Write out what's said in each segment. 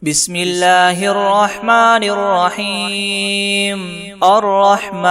بسم الله الرحمن الرحيم. الرحمن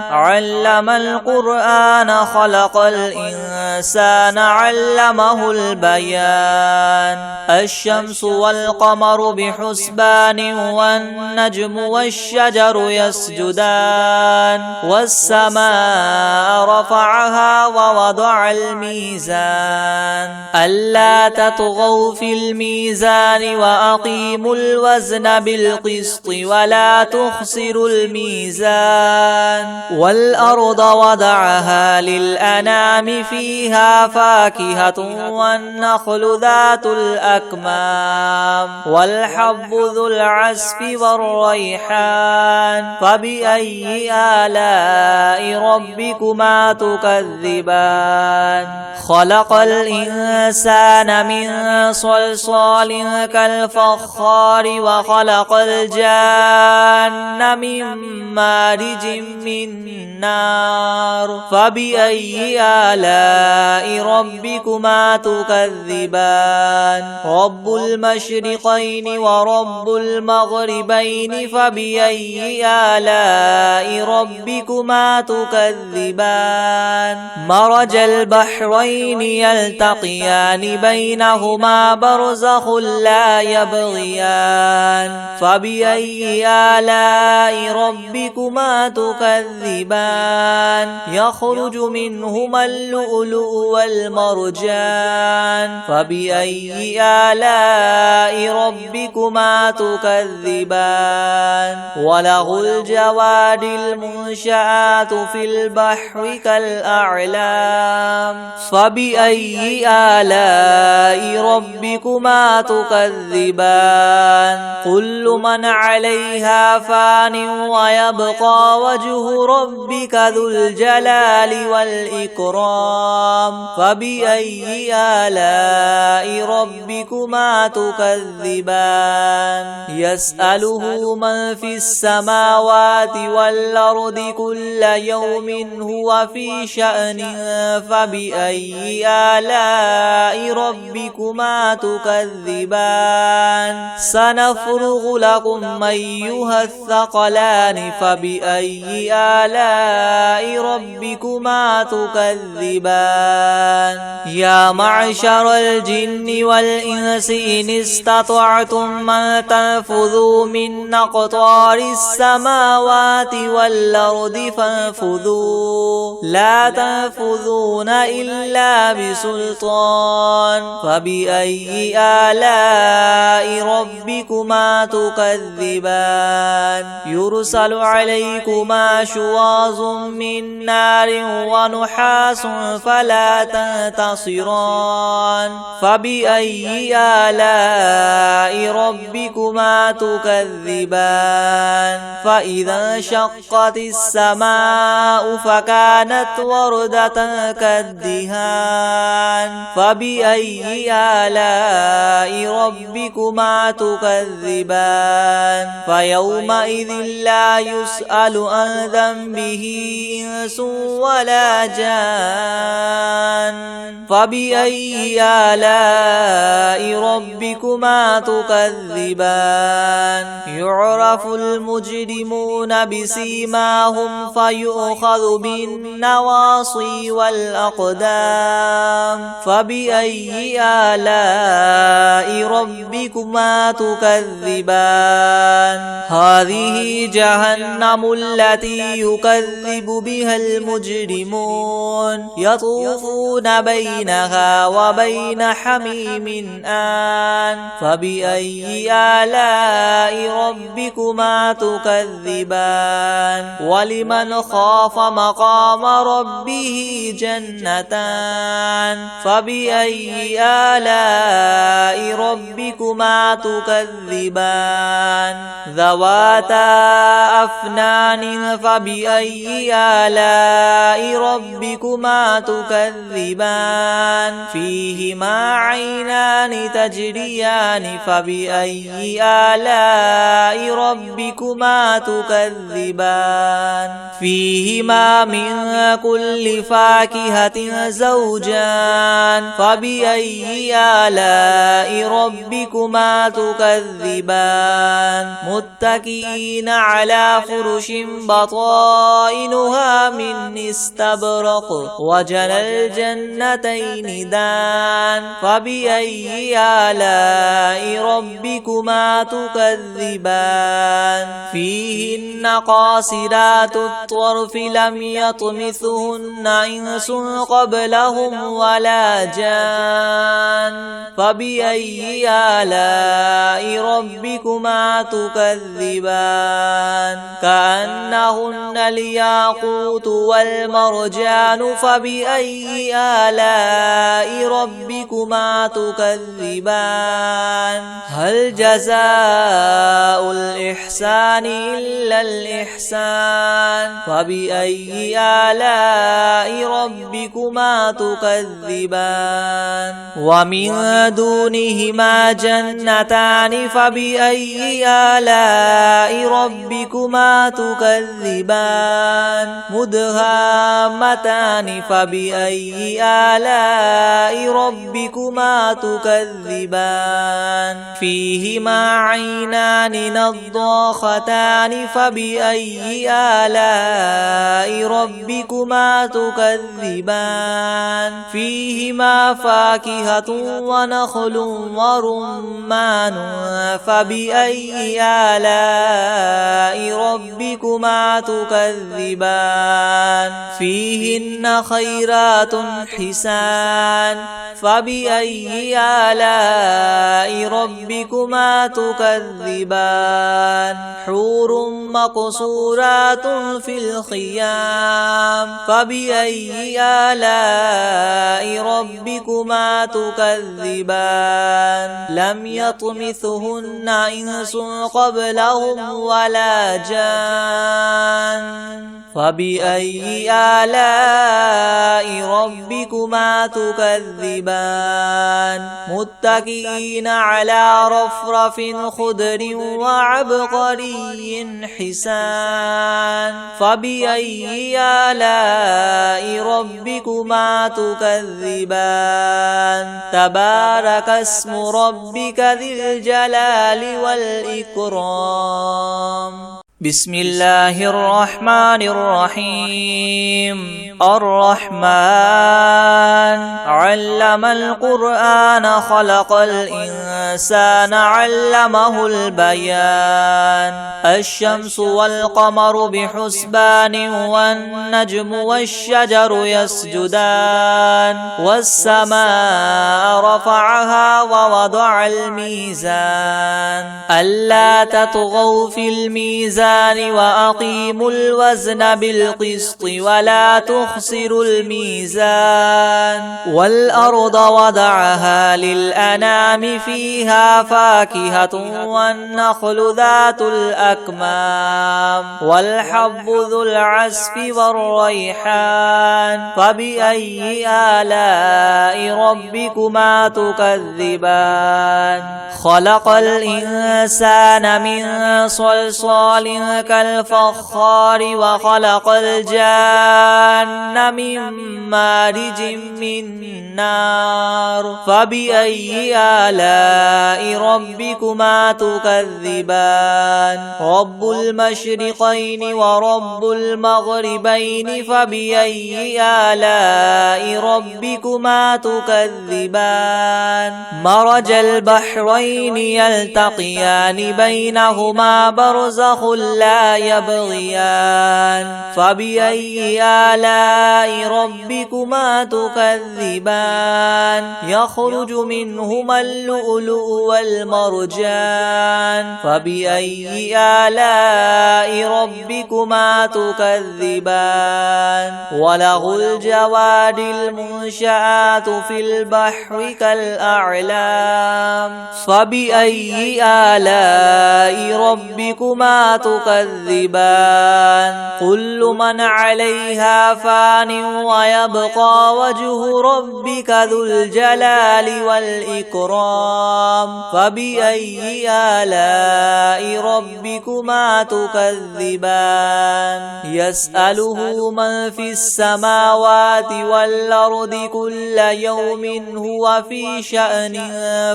علم القرآن خلق الإنسان علمه البيان. الشمس والقمر بحسبان والنجم والشجر يسجدان. والسماء رفعها ووضع الميزان ألا تطغوا في الميزان وأقيموا الوزن بالقسط ولا تخسروا الميزان. والأرض وضعها للأنام فيها فاكهة والنخل ذات الأكمام والحب ذو العصف والريحان. فبأي آلاء ربكما تكذبان؟ خلق الإنسان من صلصال كالفخار وخلق الجان من مارج من نار. فبأي آلاء ربكما تكذبان؟ رب المشرقين ورب المغربين. فبأي آلاء ربكما تكذبان؟ مرج البحرين يلتقيان بينهما برزخ لا يبغيان. فبأي آلاء ربكما تكذبان؟ يخرج منهما اللؤلؤ والمرجان. فبأي آلاء ربكما تكذبان؟ وله الجوار المنشآت في البحر كالأعلام. فبأي آلاء ربكما تكذبان؟ كل من عليها فان ويبقى وجه ربك ذو الجلال والإكرام. فبأي آلاء ربكما تكذبان؟ يسأله من في السماوات والأرض كل يوم هو في شأن. فبأي آلاء ربكما تكذبان؟ سنفرغ لكم أيها الثقلان. فبأي آلاء ربكما تكذبان؟ يا معشر الجن والإنس إن استطعتم من تنفذوا من أقطار السماوات والأرض فانفذوا لا تنفذون إلا بسلطان. فبأي آلاء ربكما تكذبان؟ يرسل عليكما شواظ من نار ونحاس فلا تنتصران. فبأي آلاء ربكما تكذبان؟ فإذا انشقت السماء فكانت وردة كالدهان. فبأي آلاء ربكما تكذبان؟ فيومئذ لا يسأل عن ذنبه إنس ولا جان. فبأي آلاء ربكما تكذبان؟ يعرف المجرمون بسيماهم فيؤخذ بالنواصي والأقدام. فبأي آلاء ربكما تكذبان؟ هذه جهنم التي يكذب بها المجرمون يطوفون بينها وبين حميم آن. فبأي آلاء ربكما تكذبان؟ ولمن خاف مقام ربه جنتان. فبأي آلاء ربكما تكذبان؟ ذواتا أفنان. فبأي آلاء ربكما تكذبان؟ فيهما عينان تجريان. فبأي آلاء ربكما تكذبان؟ فيهما من كل فاكهة زوجان. فبأي آلاء ربكما تكذبان متكئين على فرش بطائنها من استبرق وجنى الجنتين دان فبأي آلاء ربكما تكذبان فيهن قاصرات الطرف لم يطمثهن إنس قبلهم ولا جان فبأي آلاء ربكما تكذبان كأنهن الياقوت والمرجان فبأي آلاء ربكما تكذبان هل جزاء الإحسان إلا الإحسان فبأي آلاء ربكما تكذبان ومن دونهما جنتان فبأي آلاء ربكما تكذبان مدهامتان فبأي آلاء ربكما تكذبان فيهما عينان نضاختان فبأي آلاء ربكما تكذبان فيهما فاكهة ونخل ورمان فبأي آلاء ربكما تكذبان فيهن خيرات حسان فبأي آلاء ربكما تكذبان حور مقصورات في الخيام فبأي آلاء ربكما تكذبان لم يطمثهن إنس قبلهم ولا جان فبأي آلاء ربكما تكذبان متكئين على رفرف خضر وعبقري حسان فبأي آلاء ربكما تكذبان تبارك اسم ربك ذي الجلال والإكرام بسم الله الرحمن الرحيم الرحمن علم القرآن خلق الإنسان علمه البيان الشمس والقمر بحسبان والنجم والشجر يسجدان والسماء رفعها ووضع الميزان ألا تطغوا في الميزان وأقيموا الوزن بالقسط ولا تخسروا الميزان والأرض وضعها للأنام فيها فاكهة والنخل ذات الأكمام والحب ذو العصف والريحان فبأي آلاء ربكما تكذبان خلق الإنسان من صلصال كالفخار وخلق الجان من مارج من نار فبأي آلاء ربكما تكذبان رب المشرقين ورب المغربين فبأي آلاء ربكما تكذبان مرج البحرين يلتقيان بينهما برزخ لا يبغيان فبأي آلاء ربكما تكذبان يخرج منهما اللؤلؤ والمرجان فبأي آلاء ربكما تكذبان وله الجوار المنشآت في البحر كالأعلام فبأي آلاء ربكما تكذبان تكذبان كل من عليها فان ويبقى وجه ربك ذو الجلال والإكرام فبأي آلاء ربكما تكذبان يسأله من في السماوات والأرض كل يوم هو في شأن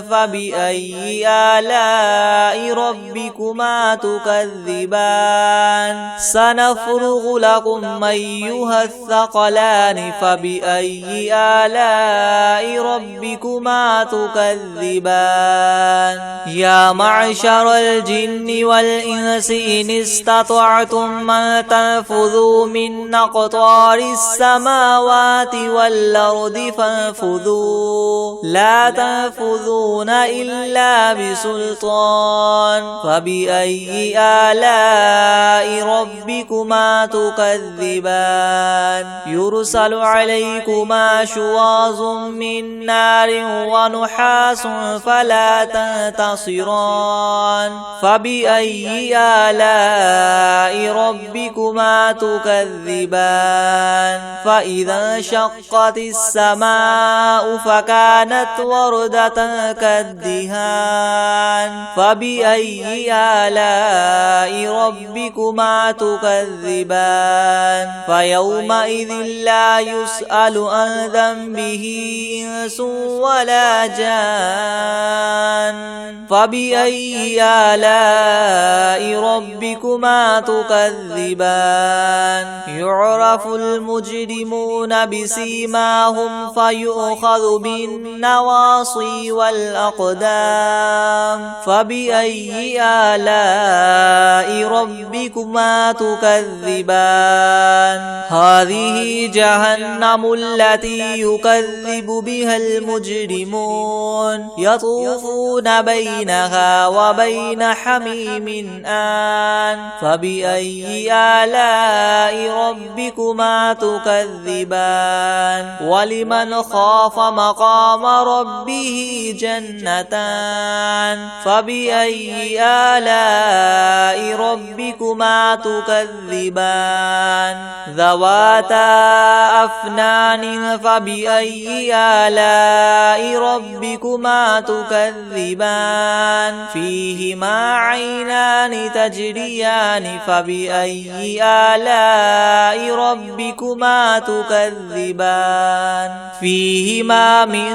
فبأي آلاء ربكما تكذبان سنفرغ لكم أيها الثقلان فبأي آلاء ربكما تكذبان يا معشر الجن والإنس إن استطعتم أن تنفذوا من أقطار السماوات والأرض فانفذوا لا تنفذون إلا بسلطان فبأي آلاء ربكما تكذبان يرسل عليكما شواظ من نار ونحاس فلا تنتصران فبأي آلاء ربكما تكذبان فإذا انشقت السماء فكانت وردة كالدهان فبأي آلاء ربكما تكذبان فيومئذ لا يسأل عن ذنبه إنس ولا جان فبأي آلاء ربكما تكذبان يعرف المجرمون بسيماهم فيؤخذ بالنواصي والأقدام فبأي آلاء ربكما تكذبان هذه جهنم التي يكذب بها المجرمون يطوفون بينها وبين حميم آن فبأي آلاء ربكما تكذبان ولمن خاف مقام ربه جنتان فبأي آلاء ربكما تكذبان ذواتا أفنان فبأي آلاء ربكما تكذبان فيهما عينان تجريان فبأي آلاء ربكما تكذبان فيهما من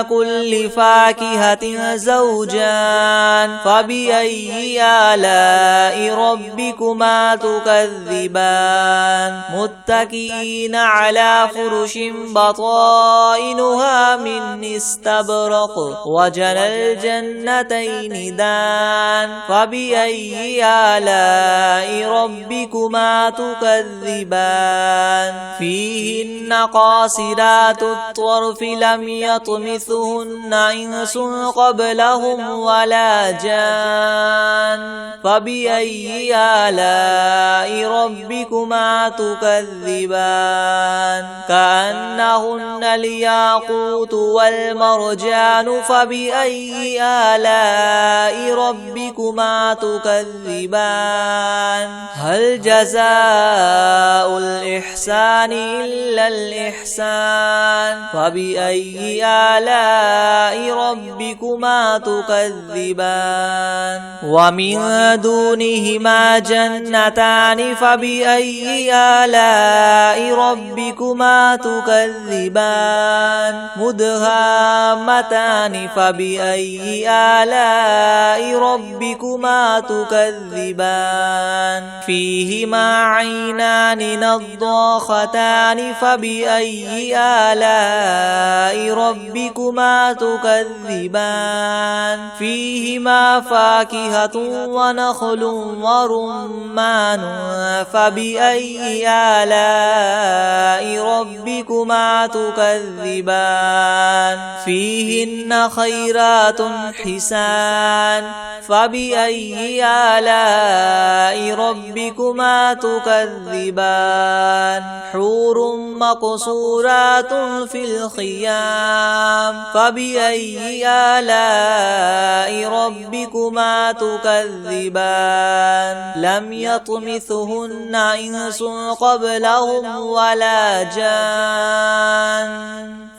كل فاكهة زوجان فبأي آلاء ربكما تكذبان متكئين على فرش بطائنها من استبرق وجنى الجنتين دان فبأي آلاء ربكما تكذبان فيهن قاصرات الطرف لم يطمثهن إنس قبلهم ولا جان فبأي آلاء ربكما تكذبان كأنهن الياقوت والمرجان فبأي آلاء ربكما تكذبان هل جزاء الإحسان إلا الإحسان فبأي آلاء ربكما تكذبان ومن دونهما جنتان فبأي آلاء ربكما تكذبان مدهامتان فبأي آلاء ربكما تكذبان فيهما عينان نضاختان فبأي آلاء ربكما تكذبان فيهما فاكهة ونخل ورمان فبأي آلاء ربكما تكذبان فيهن خيرات حسان فبأي آلاء ربكما تكذبان حور مقصورات في الخيام فبأي آلاء ربكما ربكما تكذبان لم يطمثهن إنس قبلهم ولا جان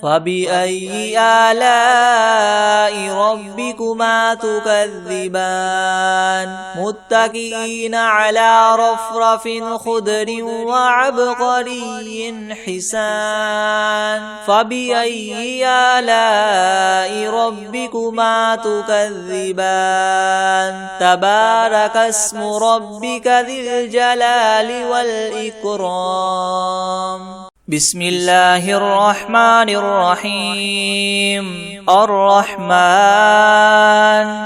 فبأي آلاء ربكما تكذبان متكئين على رفرف خضر وعبقري حسان فبأي آلاء ربكما تكذبان تبارك اسم ربك ذي الجلال والإكرام بسم الله الرحمن الرحيم الرحمن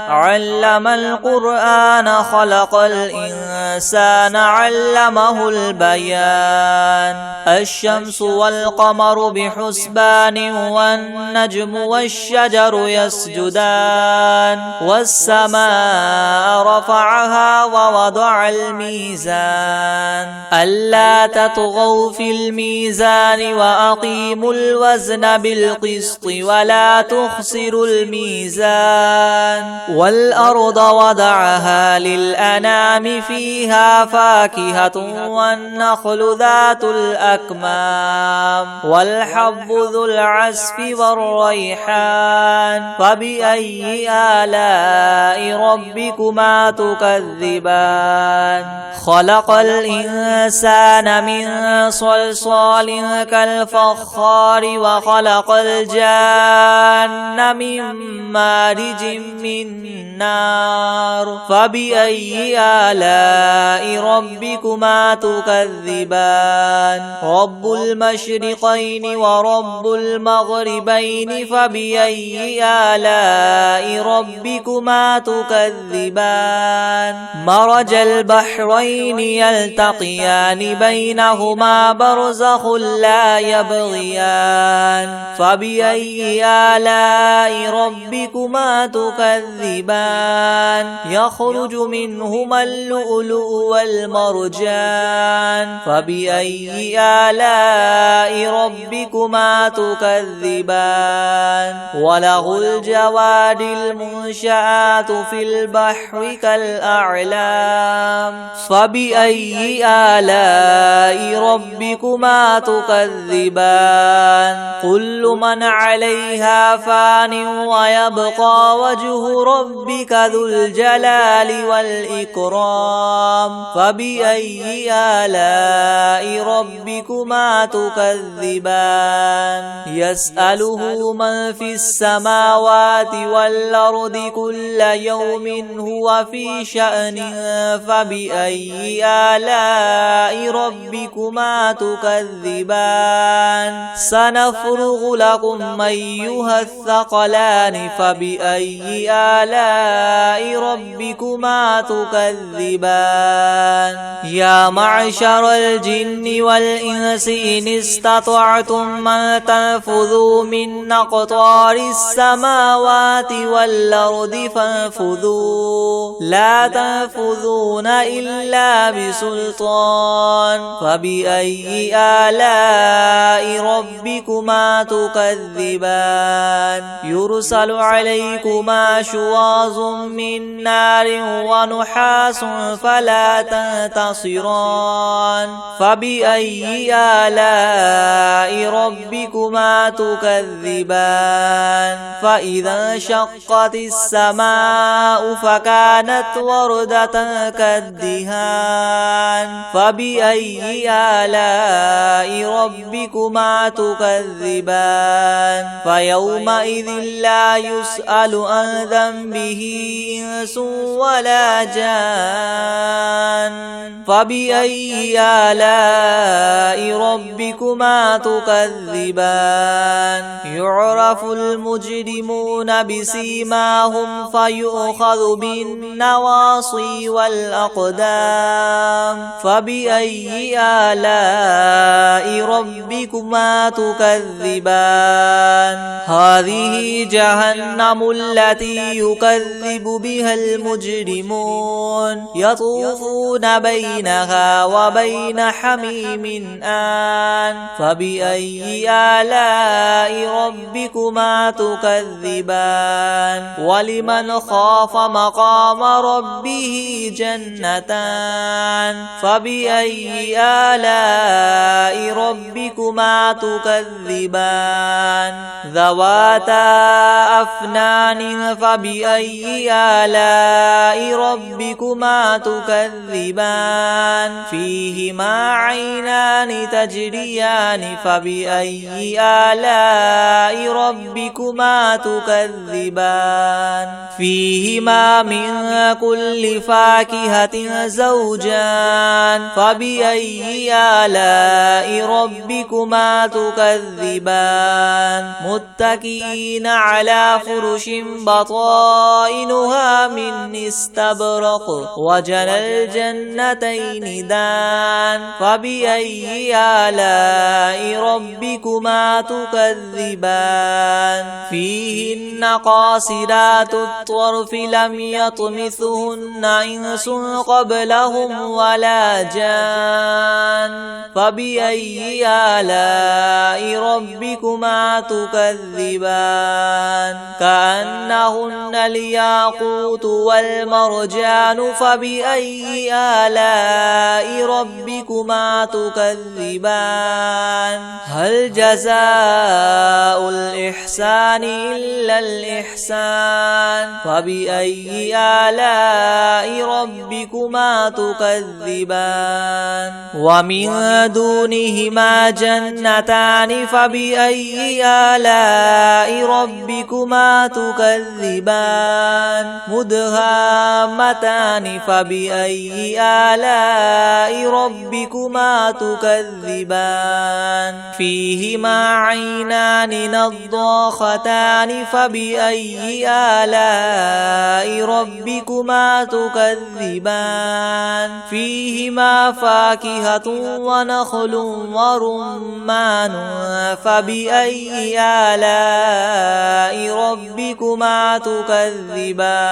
علم القرآن خلق الإنسان علمه البيان الشمس والقمر بحسبان والنجم والشجر يسجدان والسماء رفعها ووضع الميزان ألا تطغوا في الميزان وأقيموا الوزن بالقسط ولا تخسروا الميزان والأرض وضعها للأنام فيها فاكهة والنخل ذات الأكمام والحب ذو العصف والريحان فبأي آلاء ربكما تكذبان خلق الإنسان من صلصال كالفخار وخلق الجان من مارج من نار فبأي آلاء ربكما تكذبان رب المشرقين ورب المغربين فبأي آلاء ربكما تكذبان مرج البحرين يلتقيان بينهما برزخ لا يبغيان فبأي آلاء ربكما تكذبان يخرج منهما اللؤلؤ والمرجان فبأي آلاء ربكما تكذبان وله الجواد المنشآت في البحر كالأعلام فبأي آلاء ربكما تكذبان كل من عليها فان ويبقى وجه ربك ذو الجلال والإكرام فبأي آلاء ربكما تكذبان يسأله من في السماوات والأرض كل يوم هو في شأن فبأي آلاء ربكما تكذبان سنفرغ لكم أيها الثقلان فبأي آلاء ربكما تكذبان يا معشر الجن والإنس إن استطعتم أن تنفذوا من أقطار السماوات والأرض فانفذوا لا تنفذون إلا بسلطان فبأي آلاء ربكما تكذبان يرسل عليكما شواظ من نار ونحاس فلا تنتصران فبأي آلاء ربكما تكذبان فإذا انشقت السماء فكانت وردة كالدهان فبأي آلاء ربكما تكذبان فيومئذ لا يسأل عن ذنبه إنس ولا جان فبأي آلاء ربكما تكذبان يعرف المجرمون بسيماهم فيؤخذ بالنسبة النواصي والأقدام فبأي آلاء ربكما تكذبان هذه جهنم التي يكذب بها المجرمون يطوفون بينها وبين حميم آن فبأي آلاء ربكما تكذبان ولمن خاف مقام ربه جنتان فبأي آلاء ربكما تكذبان ذواتا أفنان فبأي آلاء ربكما تكذبان فيهما عينان تجريان فبأي آلاء ربكما تكذبان فيهما من كل فاكهة زوجان فبأي آلاء ربكما تكذبان متكئين على فرش بطائنها من استبرق وجنى الجنتين دان فبأي آلاء ربكما تكذبان فيهن قاصرات الطرف لم يطمثهن إنس قبلهم ولا جان فبأي آلاء ربكما تكذبان كأنهن الياقوت والمرجان فبأي آلاء ربكما تكذبان هل جزاء الإحسان إلا الإحسان فبأي آلاء ربكما تكذبان ومن دونهما جنتان فبأي آلاء ربكما تكذبان مدهامتان فبأي آلاء ربكما تكذبان فيهما عينان نضاختان فبأي آلاء ربكما تكذبان فيهما فاكهة ونخل ورمان فبأي آلاء ربكما تكذبان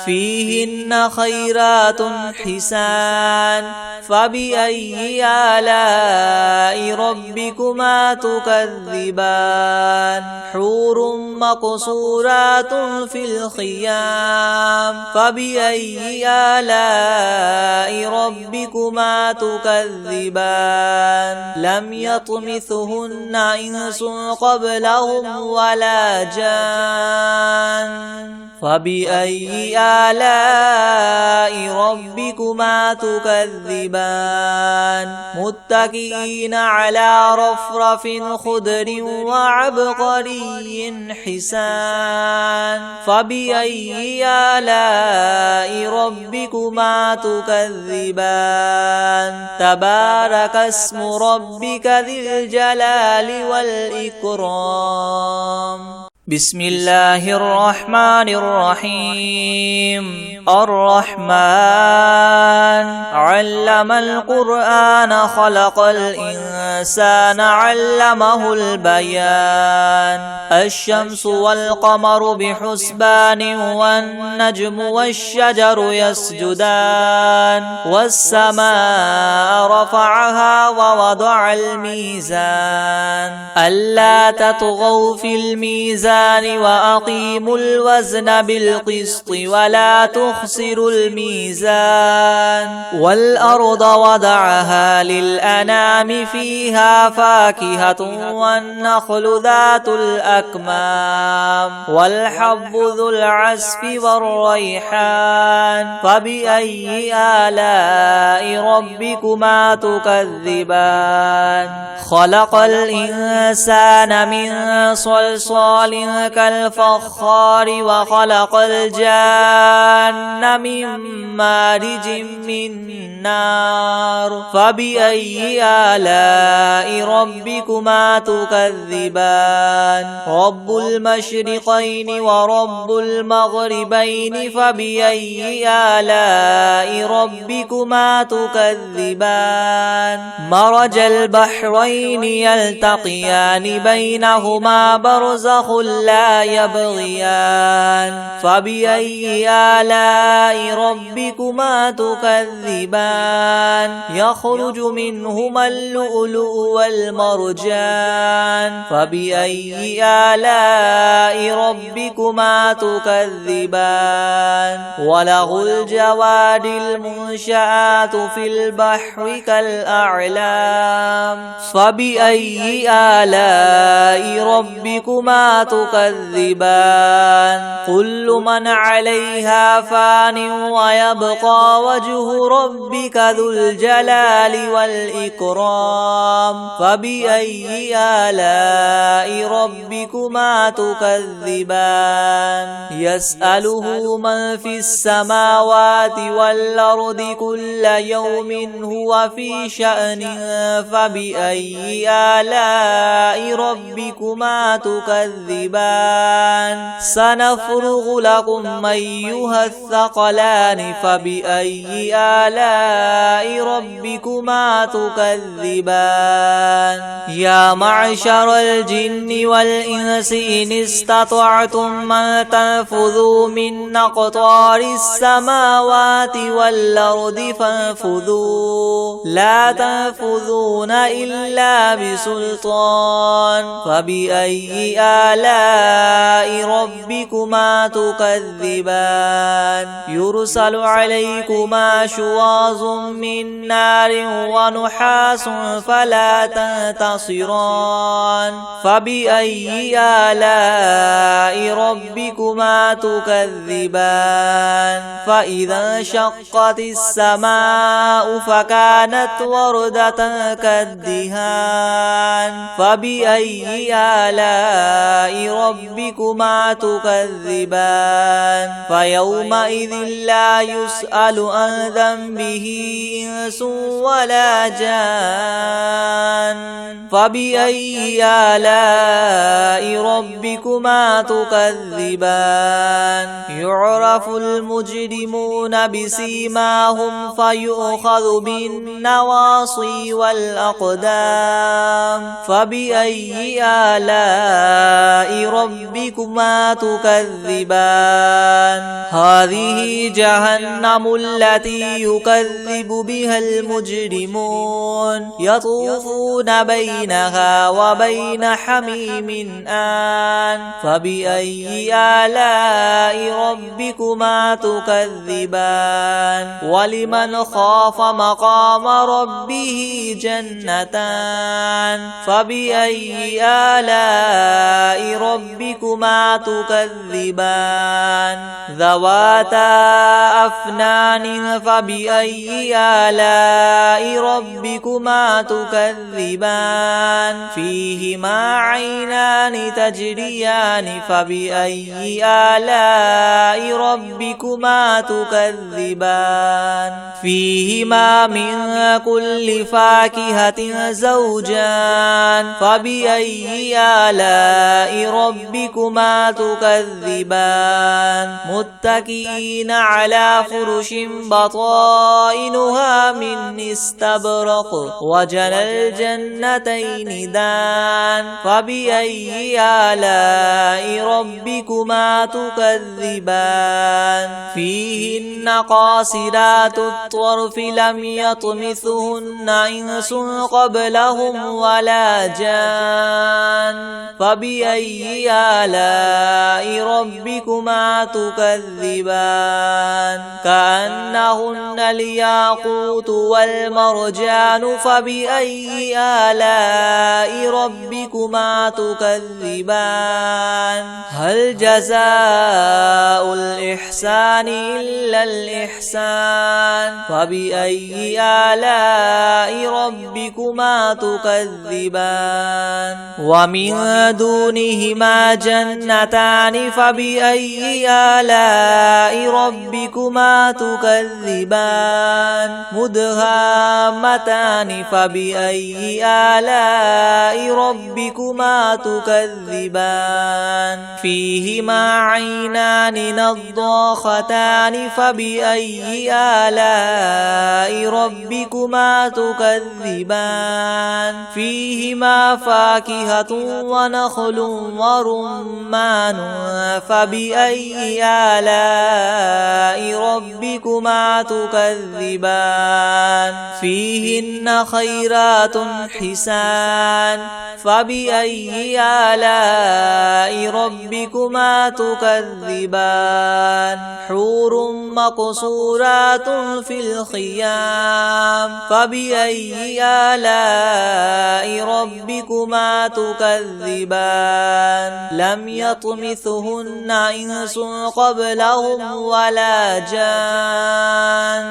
فيهن خيرات حسان فبأي آلاء ربكما تكذبان حور مقصورات في الخيام فبأي آلاء ربكما تكذبان لم يطمثهن إنس قبلهم ولا جان فبأي آلاء ربكما تكذبان متكئين على رفرف خضر وعبقري حسان فبأي آلاء ربكما تكذبان تبارك اسم ربك ذي الجلال والإكرام بسم الله الرحمن الرحيم الرحمن علم القرآن خلق الإنسان علمه البيان الشمس والقمر بحسبان والنجم والشجر يسجدان والسماء رفعها ووضع الميزان ألا تطغوا في الميزان وأقيموا الوزن بالقسط ولا تخسروا الميزان والأرض وضعها للأنام فيها فاكهة والنخل ذات الأكمام والحب ذو العصف والريحان فبأي آلاء ربكما تكذبان خلق الإنسان من صلصال كالفخار وخلق الجان من مارج من نار فبأي آلاء ربكما تكذبان رب المشرقين ورب المغربين فبأي آلاء ربكما تكذبان مرج البحرين يلتقيان بينهما برزخ لا يبغيان فبأي آلاء ربكما تكذبان يخرج منهما اللؤلؤ والمرجان فبأي آلاء ربكما تكذبان وله الجوار المنشآت في البحر كالأعلام فبأي آلاء ربكما تكذبان كل من عليها فان ويبقى وجه ربك ذو الجلال والإكرام فبأي آلاء ربكما تكذبان يسأله من في السماوات والأرض كل يوم هو في شأن فبأي آلاء ربكما تكذبان سنفرغ لكم أيها الثقلان فبأي آلاء ربكما تكذبان يا معشر الجن والإنس إن استطعتم أن تنفذوا من أقطار السماوات والأرض فانفذوا لا تنفذون إلا بسلطان فبأي آلاء ربكما تكذبان يرسل عليكما شواظ من نار ونحاس فلا تنتصران فبأي آلاء ربكما تكذبان فإذا انشقت السماء فكانت وردة كالدهان فبأي آلاء ربكما تكذبان فيومئذ لا يسأل عن ذنبه إنس ولا جان فبأي آلاء ربكما تكذبان يعرف المجرمون بسيماهم فيؤخذ بالنواصي والأقدام فبأي آلاء ربكما تكذبان هذه جهنم التي يكذب بها المجرمون يطوفون بينها وبين حميم آن فبأي آلاء ربكما تكذبان ولمن خاف مقام ربه جنتان فبأي آلاء ربكما تكذبان ذواتا أفنان فبأي آلاء ربكما تكذبان فيهما عينان تجريان فبأي آلاء ربكما تكذبان فيهما من كل فاكهة زوجان فبأي آلاء ربكما تكذبان متكئين على فرش بطائنها من استبرق وجنى الجنتين دان فبأي آلاء ربكما تكذبان فيهن قاصرات الطرف لم يطمثهن إنس قبلهم ولا جان فبأي آلاء ربكما تكذبان كأنهن الياقوت والمرجان فبأي آلاء ربكما تكذبان هل جزاء الإحسان إلا الإحسان فبأي آلاء ربكما تكذبان ومن دونهما جنتان فبأي آلاء ربكما تكذبان مدهامتان فبأي آلاء ربكما تكذبان فيهما عينان نضاختان فبأي آلاء ربكما تكذبان فيهما فاكهة ونخل ورمان فبأي آلاء ربكما تكذبان فيهن خيرات حسان فبأي آلاء ربكما تكذبان حور مقصورات في الخيام فبأي آلاء ربكما تكذبان لم يطمثهن إنس قبلهم ولا جان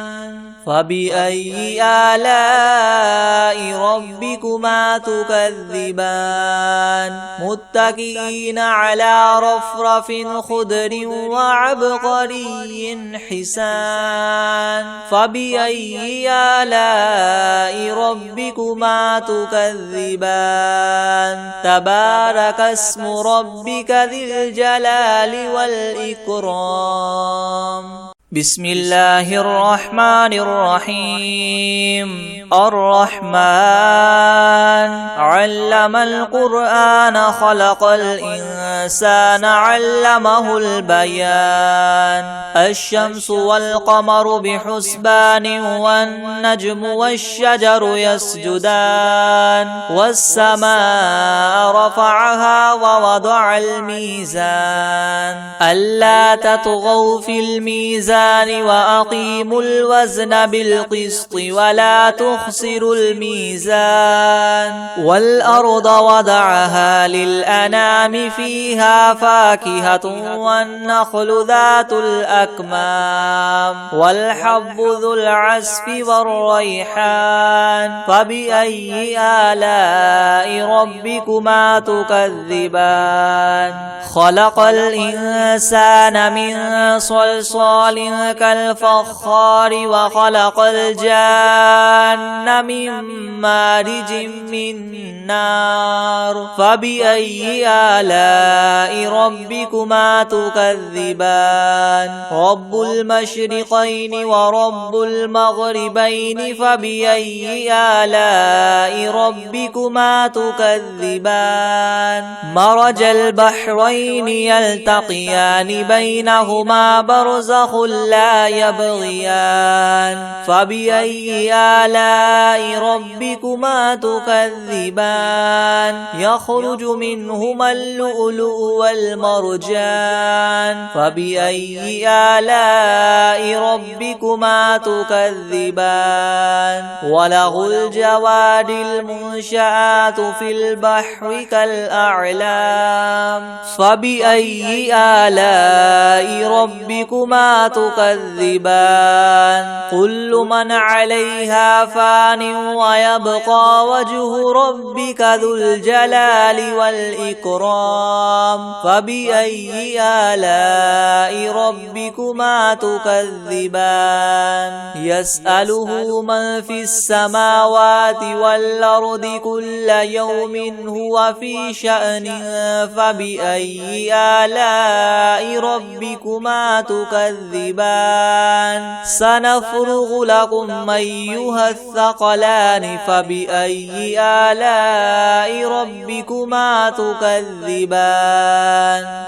فبأي آلاء ربكما تكذبان متكئين على رفرف خضر وعبقري حسان فبأي آلاء ربكما تكذبان تبارك اسم ربك ذي الجلال والإكرام بسم الله الرحمن الرحيم الرحمن علم القرآن خلق الإنسان علمه البيان الشمس والقمر بحسبان والنجم والشجر يسجدان والسماء رفعها ووضع الميزان ألا تطغوا في الميزان وأقيموا الوزن بالقسط ولا تخسروا الميزان والأرض وضعها للأنام فيها فاكهة والنخل ذات الأكمام والحب ذو العصف والريحان فبأي آلاء ربكما تكذبان خلق الإنسان من صلصال كالفخار وخلق الجان من مارج من نار فبأي آلاء ربكما تكذبان رب المشرقين ورب المغربين فبأي آلاء ربكما تكذبان مرج البحرين يلتقيان بينهما برزخ لا يبغيان فبأي آلاء ربكما تكذبان يخرج منهما اللؤلؤ والمرجان فبأي آلاء ربكما تكذبان وله الجواد المنشآت في البحر كالأعلام فبأي آلاء ربكما تكذبان كل من عليها فان ويبقى وجه ربك ذو الجلال والإكرام فبأي آلاء ربكما تكذبان يسأله من في السماوات والأرض كل يوم هو في شأن فبأي آلاء ربكما تكذبان سنفرغ لكم أيها الثقلان فبأي آلاء ربكما تكذبان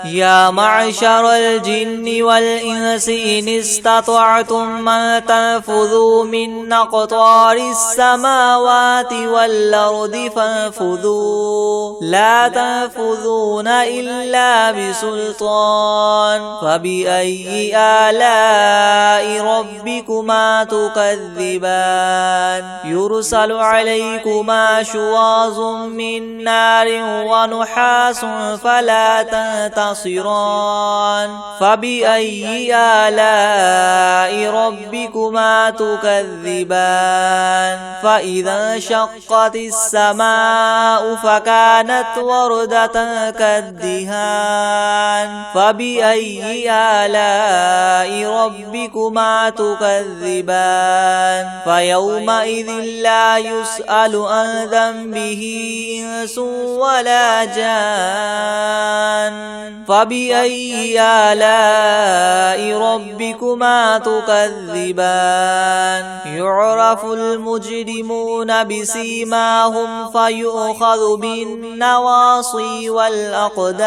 يا معشر الجن والإنس إن استطعتم أن تنفذوا من أقطار السماوات والأرض فانفذوا لا تنفذون إلا بسلطان فبأي آلاء ربكما تكذبان يرسل عليكما شواظ من نار ونحاس فلا تنتصران فبأي آلاء ربكما ربكما تكذبان فإذا انشقت السماء فكانت وردة كالدهان فبأي آلاء ربكما تكذبان فيومئذ لا يسأل عن ذنبه إنس ولا جان فبأي آلاء ربكما تكذبان يعرف المجرمون بسيماهم فيؤخذ بالنواصي والأقدام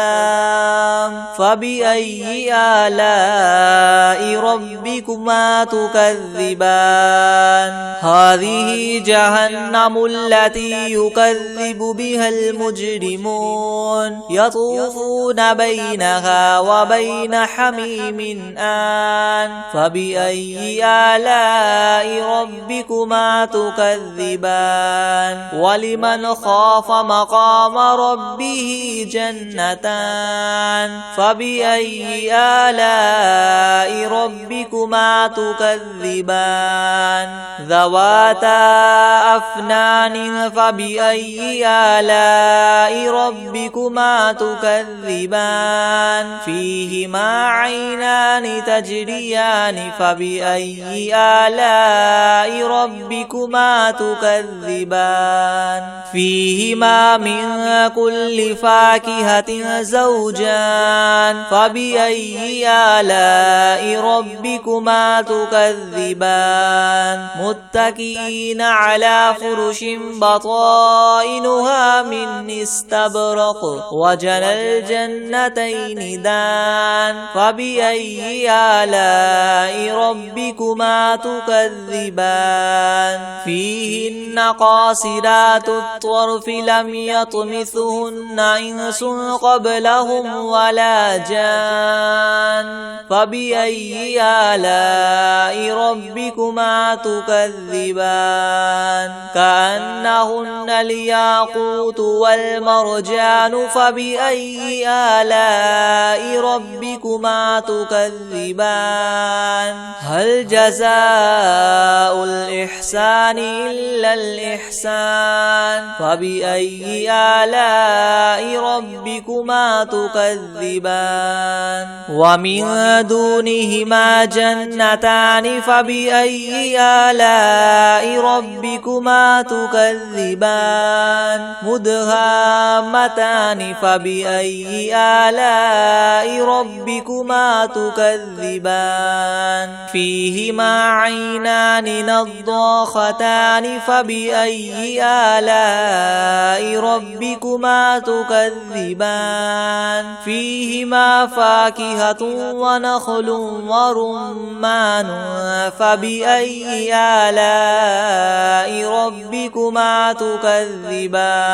فبأي آلاء ربكما تكذبان هذه جهنم التي يكذب بها المجرمون يطوفون بينها وبين حميم آن فبأي آلاء ربكما تكذبان ولمن خاف مقام ربه جنتان فبأي آلاء ربكما تكذبان ذواتا أفنان فبأي آلاء ربكما تكذبان فيهما عينان تجريان فبأي آلاء ربكما تكذبان فيهما من كل فاكهة زوجان فبأي آلاء ربكما تكذبان متكئين على فرش بطائنها من استبرق وجنى الجنتين دان فبأي آلاء ربكما تكذبان فيهن قاصرات الطرف لم يطمثهن إنس قبلهم ولا جان فبأي آلاء ربكما تكذبان كأنهن الياقوت والمرجان فبأي آلاء ربكما تكذبان هل جزاء الإحسان إلا الإحسان فبأي آلاء ربكما تكذبان ومن دونهما جنتان فبأي آلاء ربكما تكذبان مدهامتان فبأي آلاء ربكما تكذبان فيهما عينان نضاختان فبأي آلاء ربكما تكذبان فيهما فاكهة ونخل ورمان فبأي آلاء ربكما تكذبان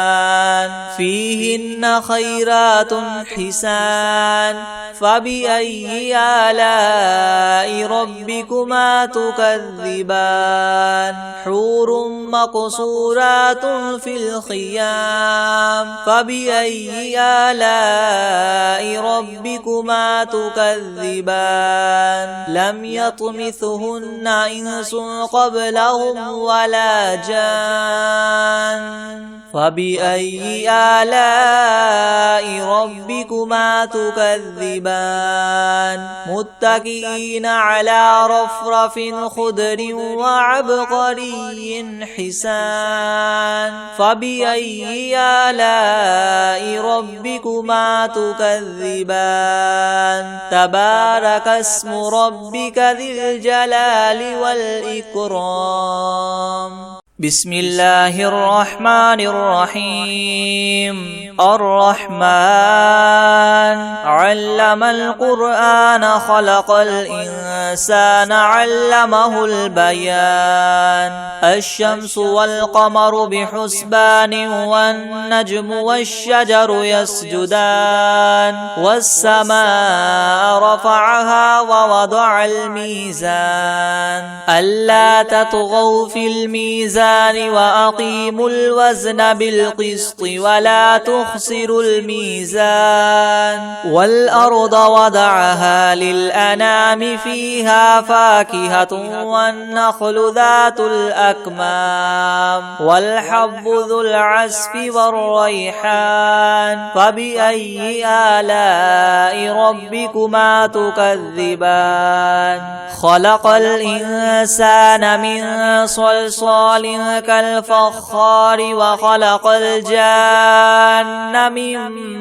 فيهن خيرات حسان فبأي آلاء ربكما تكذبان حور مقصورات في الخيام فبأي آلاء ربكما تكذبان لم يطمثهن إنس قبلهم ولا جان فبأي آلاء ربكما تكذبان متكئين على رفرف خضر وعبقري حسان فبأي آلاء ربكما تكذبان تبارك اسم ربك ذي الجلال والإكرام بسم الله الرحمن الرحيم الرحمن علم القرآن خلق الإنسان علمه البيان الشمس والقمر بحسبان والنجم والشجر يسجدان والسماء رفعها ووضع الميزان ألا تطغوا في الميزان الميزان وأقيموا الوزن بالقسط ولا تخسروا الميزان والأرض وضعها للأنام فيها فاكهة والنخل ذات الأكمام والحب ذو العصف والريحان فبأي آلاء ربكما تكذبان خلق الإنسان من صلصال كالفخار وخلق الجان من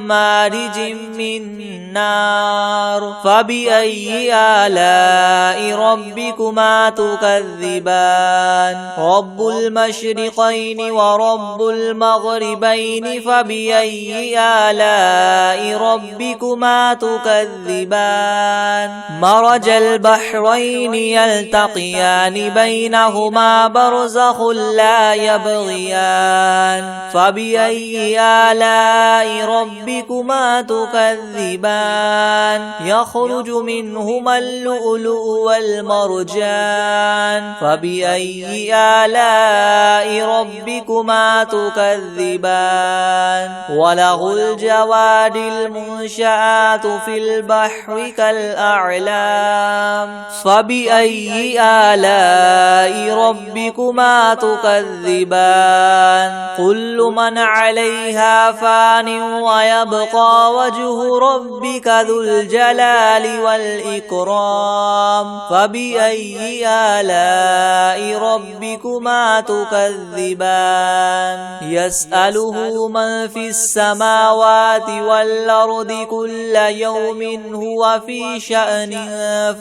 مارج من نار فبأي آلاء ربكما تكذبان رب المشرقين ورب المغربين فبأي آلاء ربكما تكذبان مرج البحرين يلتقيان بينهما برزخ لا يبغيان فبأي آلاء ربكما تكذبان يخرج منهما اللؤلؤ والمرجان فبأي آلاء ربكما تكذبان وله الجوار المنشآت في البحر كالأعلام فبأي آلاء ربكما تكذبان كل من عليها فان ويبقى وجه ربك ذو الجلال والإكرام فبأي آلاء ربكما تكذبان يسأله من في السماوات والأرض كل يوم هو في شأن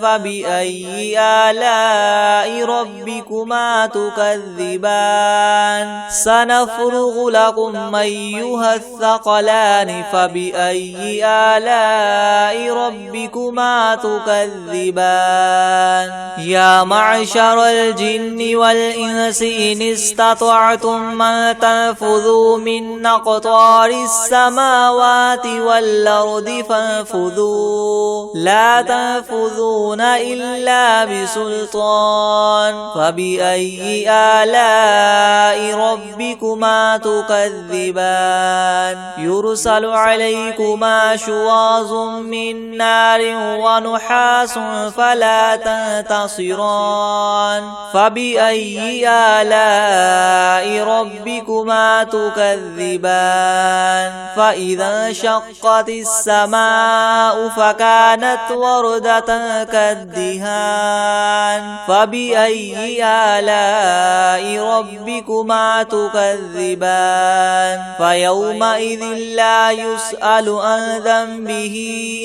فبأي آلاء ربكما تكذبان سنفرغ لكم أيها الثقلان فبأي آلاء ربكما تكذبان يا معشر الجن والإنس إن استطعتم أن تنفذوا من أقطار السماوات والأرض فانفذوا لا تنفذون إلا بسلطان فبأي آلاء ربكما تكذبان يرسل عليكما شواظ من نار ونحاس فلا تنتصران فبأي آلاء ربكما تكذبان فإذا انشقت السماء فكانت وردة كالدهان فبأي آلاء ربكما تكذبان فيومئذ لا يسأل عن ذنبه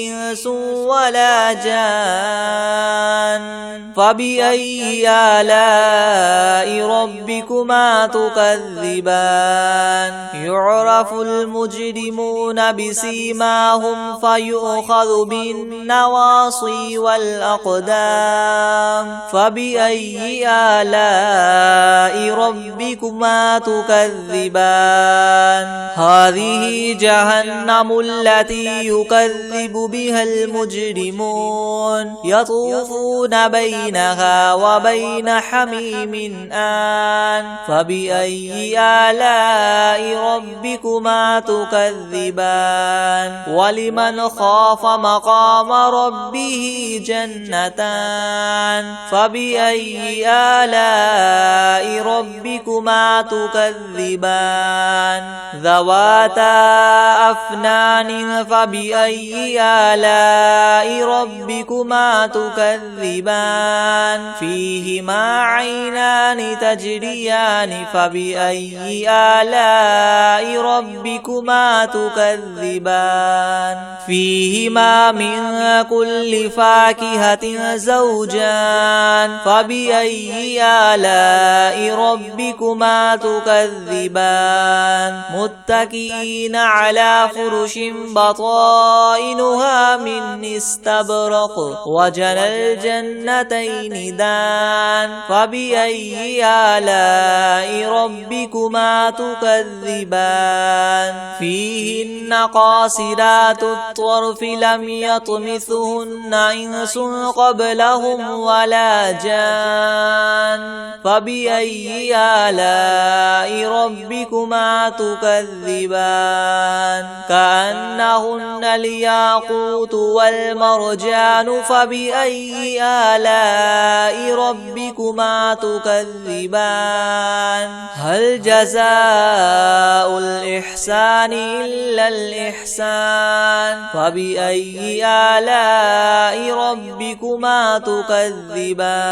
إنس ولا جان فبأي آلاء ربكما تكذبان يعرف المجرمون بسيماهم فيؤخذ بالنواصي والأقدام فبأي آلاء ربكما تكذبان هذه جهنم التي يكذب بها المجرمون يطوفون بينها وبين حميم آن فبأي آلاء ربكما تكذبان ولمن خاف مقام ربه جنتان فبأي آلاء ربكما تكذبان ذواتا أفنان فبأي آلاء ربكما تكذبان فيهما عينان تجريان فبأي آلاء ربكما تكذبان فيهما من كل فاكهة زوجان فبأي آلاء ربكما تكذبان متكئين على فرش بطائنها من استبرق وجنى الجنتين دان فبأي آلاء ربكما تكذبان فيهن قاصرات الطرف لم يطمثهن إنس قبلهم ولا جان فبأي آلاء ربكما تكذبان كأنهن الياقوت والمرجان فبأي آلاء ربكما تكذبان هل جزاء الإحسان إلا الإحسان فبأي آلاء ربكما تكذبان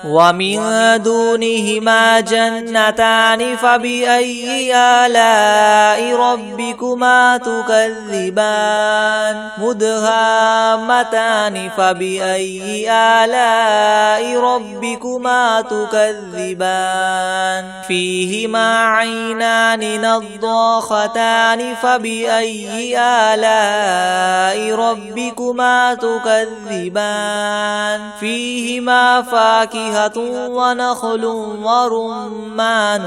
ومن دونهما جنتان فبأي آلاء ربكما تكذبان مدهامتان فبأي آلاء ربكما تكذبان فيهما عينان نضاختان فبأي آلاء ربكما تكذبان فيهما فاكهة ونخل ورمان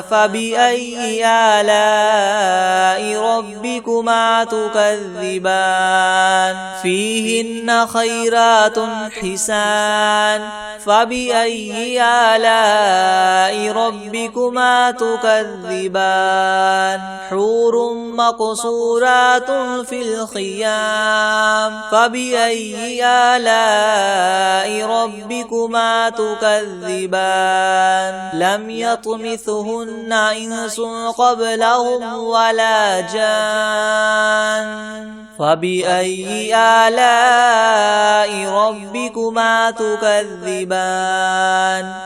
فبأي آلاء ربكما تكذبان فيهن خيرات حسان فبأي آلاء ربكما تكذبان حور مقصورات في الخيام فبأي آلاء ربكما تكذبان لم يطمثهن إنس قبلهم ولا جان فبأي آلاء ربكما تكذبان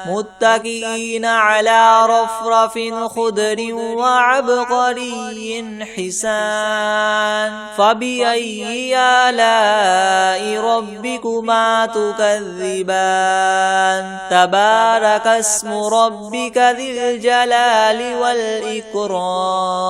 متكئين على رفرف خضر وعبقري حسان فبأي آلاء ربكما تكذبان تبارك اسم ربك ذي الجلال والإكرام